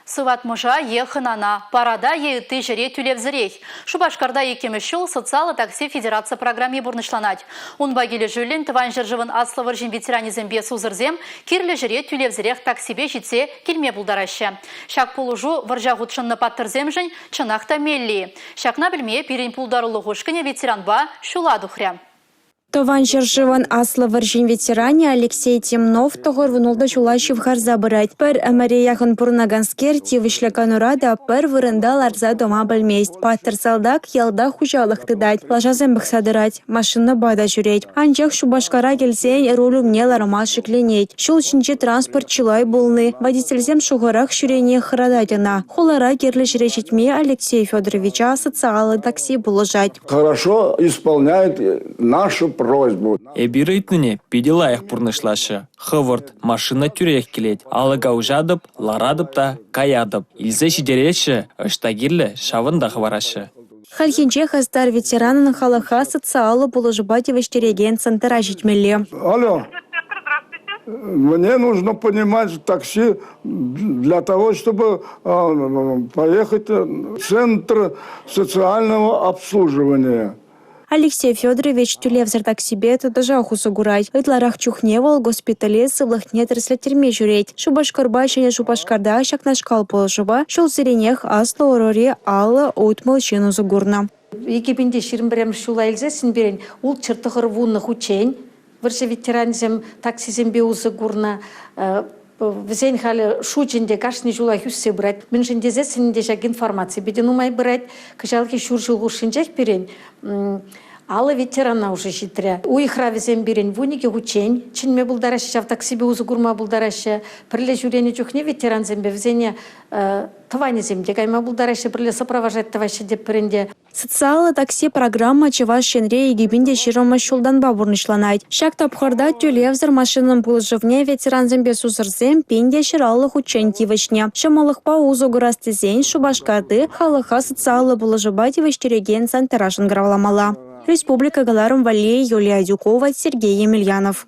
Сыват мұжа ехынана, парада еюті жіре түлевзірей. Шубашкарда екемішіл социалы такси федерация программе бұрнышланад. Унба келі жүлін тыван жыржывын аслы варжин ветеранизмбе сузырзем, кирлі жіре түлевзірех таксибе жетсе келме бұлдарашы. Шак пулужу варжағутшынны паттырзем жын чынақта мелли. Шакна білме перен пулдарылы ғошкіне ветеранба шуладу хрям. Тован жыржыван аслы варжин ветеране Алексей Темнов тогор внулда чулащи в харза брать. Пер Марияхан Пурнаганскер тивышлякан урада пер вырында ларза дома бальмест. Паттыр салдак ялда хужалых тыдать. Лажазем бахсадырать. Машина бада жүреть. Анчах Шубашкара келсен рулю мне ларма шикленеть. Шул чинче транспорт чилай булны. Водительзем шугарах шурене храдатина. Холара керлі жречетме Алексей Федоровича социалы такси булыжать. Хорошо исполняет нашу просьбу. Эбирыйтныне пиделаях пурнышлашы. Хывырт машина тюрех келет. Алыга ужадып, ларадып та каядып. Илзе шидереші, ыштагирлі шавында хварашы. Хальхинче хастар ветеранын халаха социалы булыжбать вештереген центра житмелле. Алло. Мне нужно понимать такси для того, чтобы поехать в центр социального обслуживания. Алексей Федорович тюлевзер таксибе это даже ахусугурать. Итларах чухневал госпитале сывлахне тірме жүреть. Шубашкарба және Шубашкарда шакнашкал положыба, шол зеренех аслы ороре аллы ойтмалчыну зугурна. Египенде ширмберем шулайлзе синберен ул чыртығыр вунных учень. Выржы ветеранзем таксизембе узыгурна. Візен халі шученде кашны жулай хүссе бұрайд. Мен жіндезе сінінде жак информация беден умай бұрайд. Кыжалки шур жылғыр шинжак берен. Алы ветерана уже житря. Уйхра візен берен вунике учень. Чинме бұлдарашы жав таксибе узыгурма бұлдарашы. Пірле жүрені жүхне ветеранзембе візене тыване земде. Кайма бұлдарашы пірле сопровожать тывашы деп бірінде. Социалы такси программа чеваш шенре егибинде широма шулдан бабурнышланайд. Шак тапхарда тюлевзер машинам пулжывне ветеранзембе сузырзем пенде ширалых учень тивышне. Шамалықпа узугырастызен Шубашкарды халыха социалы пулжыбать вештереген сантерашын гравламала. Республика Галарум Валей, Юлия Дюкова, Сергей Емельянов.